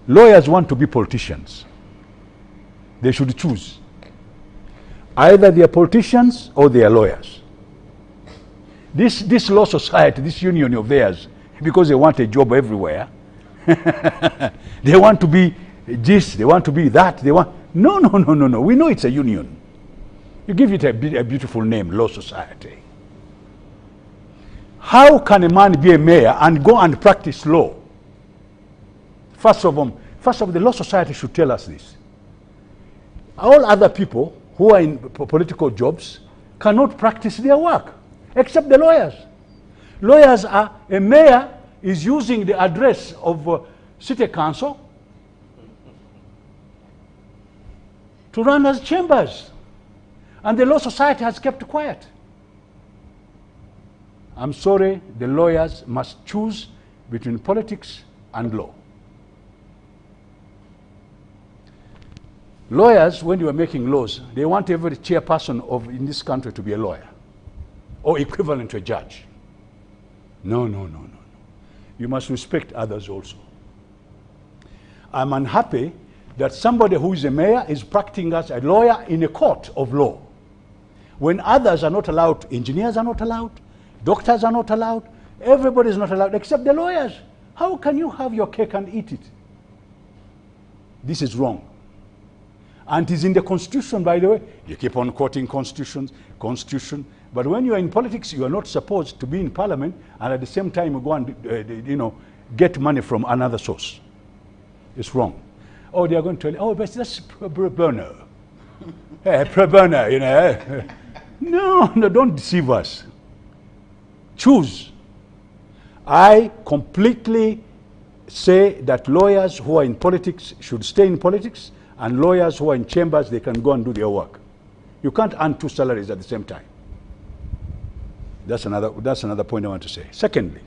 Lawyers want to be politicians. They should choose. Either they are politicians or they are lawyers. This law society, this union of theirs, because they want a job everywhere, they want to be this, they want to be that, they want... No. We know it's a union. You give it a beautiful name, law society. How can a man be a mayor and go and practice law? First of all, the law society should tell us this. All other people who are in political jobs cannot practice their work, except the lawyers. Lawyers are, a mayor is using the address of city council to run as chambers. And the law society has kept quiet. I'm sorry, the lawyers must choose between politics and law. Lawyers, when you are making laws, they want every chairperson in this country to be a lawyer or equivalent to a judge. No. You must respect others also. I'm unhappy that somebody who is a mayor is practicing as a lawyer in a court of law. When others are not allowed, engineers are not allowed, doctors are not allowed, everybody is not allowed except the lawyers. How can you have your cake and eat it? This is wrong. And it is in the Constitution, by the way. You keep on quoting Constitution, but when you are in politics, you are not supposed to be in parliament and at the same time you go and get money from another source. It's wrong. Oh, they are going to tell you, oh, but that's pro bono. Hey, pro bono, you know. No, don't deceive us. Choose. I completely say that lawyers who are in politics should stay in politics, and lawyers who are in chambers, they can go and do their work. You can't earn two salaries at the same time. That's another point I want to say. Secondly,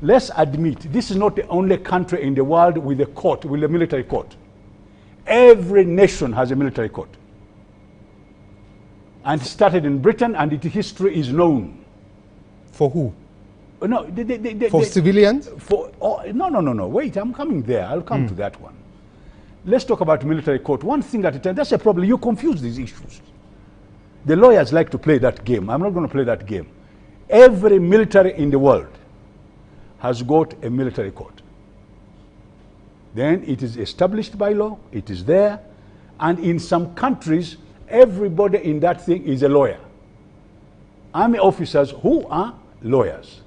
let's admit this is not the only country in the world with a court, with a military court. Every nation has a military court. And it started in Britain, and its history is known. For who? No, for civilians? No. Wait, I'm coming there. I'll come to that one. Let's talk about military court. One thing at a time. That's a problem. You confuse these issues. The lawyers like to play that game. I'm not going to play that game. Every military in the world has got a military court. Then it is established by law. It is there. And in some countries, everybody in that thing is a lawyer. Army officers who are lawyers.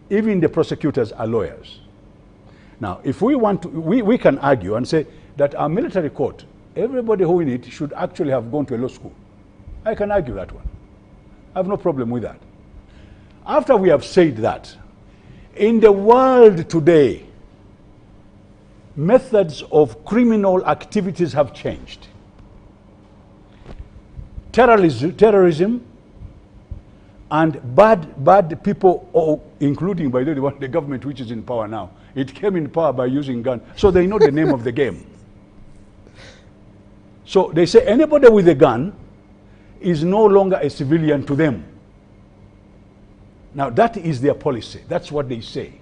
Even the prosecutors are lawyers. Now, if we want to, we can argue and say that our military court, everybody who in it should actually have gone to a law school. I can argue that one. I have no problem with that. After we have said that, in the world today, methods of criminal activities have changed. Terrorism and bad people, including, by the way, the government which is in power now. It came in power by using guns, so they know the name of the game. So they say anybody with a gun is no longer a civilian to them. Now that is their policy. That's what they say.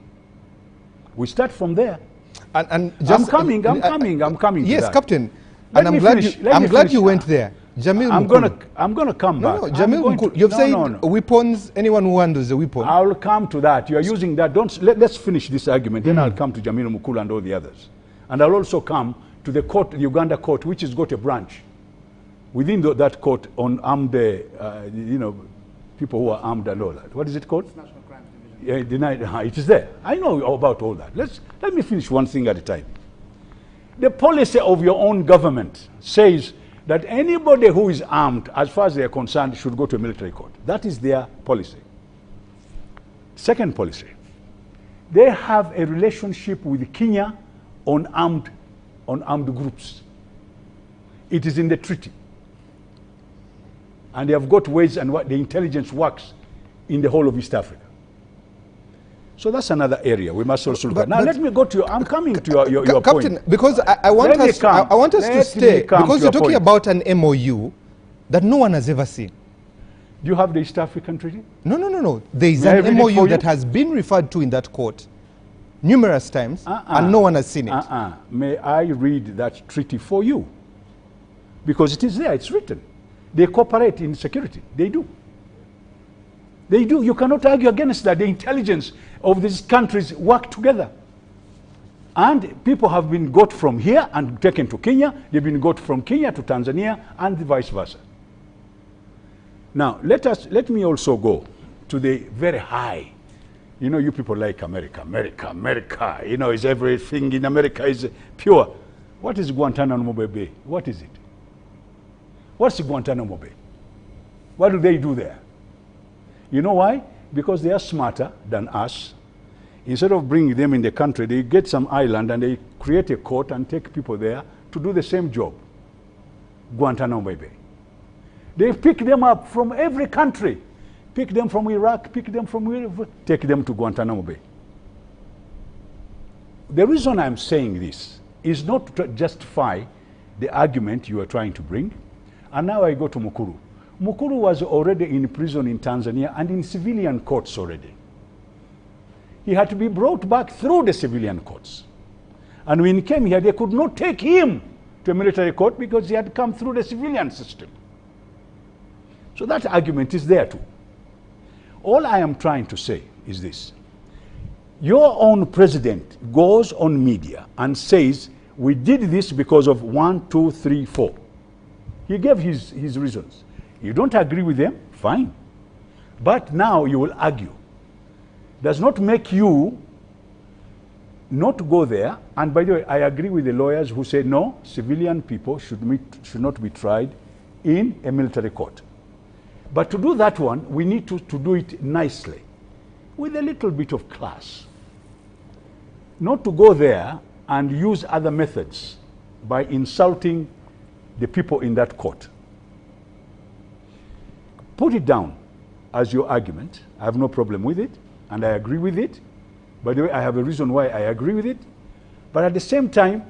We start from there. And just, I'm coming. Yes, to that. Captain. And I'm glad you went there. Jamil I'm gonna come back. No, Jamil Mukulu, you've said weapons, anyone who handles a weapon. I'll come to that. You are using that. Let's finish this argument. Then I'll come to Jamil Mukulu and all the others. And I'll also come to the court, the Uganda court, which has got a branch. Within that court on armed, people who are armed and all that. What is it called? National Crime Division. It is there. I know about all that. Let me finish one thing at a time. The policy of your own government says that anybody who is armed, as far as they are concerned, should go to a military court. That is their policy. Second policy, they have a relationship with Kenya on armed groups. It is in the treaty. And they have got ways and what the intelligence works in the whole of East Africa. So that's another area we must also look at. Now let me go to I'm coming to your Captain, point. Because I want us to stay, because you're talking about an MOU that no one has ever seen. Do you have the East African Treaty? No. There is an MOU that has been referred to in that court. numerous times, and no one has seen it. May I read that treaty for you? Because it is there, it's written. They cooperate in security. They do. They do. You cannot argue against that. The intelligence of these countries work together. And people have been got from here and taken to Kenya. They've been got from Kenya to Tanzania and vice versa. Now, let me also go to the very high. You know, you people like America, America, America. You know, is everything in America is pure. What is Guantanamo Bay? What is it? What's Guantanamo Bay? What do they do there? You know why? Because they are smarter than us. Instead of bringing them in the country, they get some island and they create a court and take people there to do the same job. Guantanamo Bay. They pick them up from every country. Pick them from Iraq, pick them from wherever, take them to Guantanamo Bay. The reason I'm saying this is not to justify the argument you are trying to bring. And now I go to Mukuru. Mukuru was already in prison in Tanzania and in civilian courts already. He had to be brought back through the civilian courts. And when he came here, they could not take him to a military court because he had come through the civilian system. So that argument is there too. All I am trying to say is this. Your own president goes on media and says, we did this because of 1, 2, 3, 4. He gave his reasons. You don't agree with them, fine. But now you will argue. Does not make you not go there. And by the way, I agree with the lawyers who say no, civilian people should not be tried in a military court. But to do that one, we need to do it nicely, with a little bit of class. Not to go there and use other methods by insulting the people in that court. Put it down as your argument. I have no problem with it, and I agree with it. By the way, I have a reason why I agree with it. But at the same time,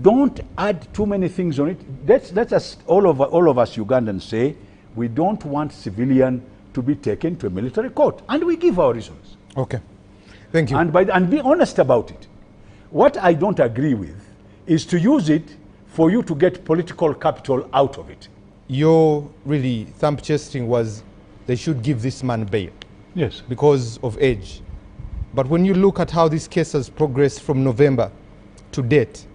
don't add too many things on it. Let us, all of us Ugandans say, we don't want civilian to be taken to a military court. And we give our reasons. Okay. Thank you. And be honest about it. What I don't agree with is to use it for you to get political capital out of it. Your really thumb-chesting was they should give this man bail. Yes. Because of age. But when you look at how this case has progressed from November to date,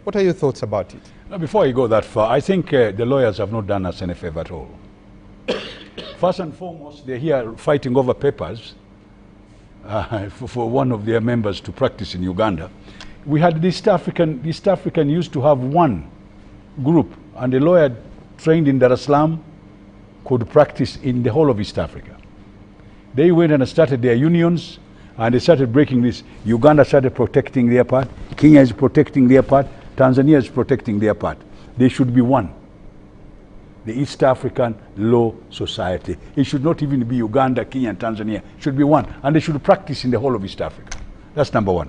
what are your thoughts about it? Now, before I go that far, I think the lawyers have not done us any favor at all. First and foremost, they're here fighting over papers for one of their members to practice in Uganda. We had East African used to have one group, and a lawyer trained in Dar es Salaam could practice in the whole of East Africa. They went and started their unions, and they started breaking this. Uganda started protecting their part, Kenya is protecting their part, Tanzania is protecting their part. They should be one. The East African Law Society. It should not even be Uganda, Kenya, and Tanzania. It should be one. And they should practice in the whole of East Africa. That's number one.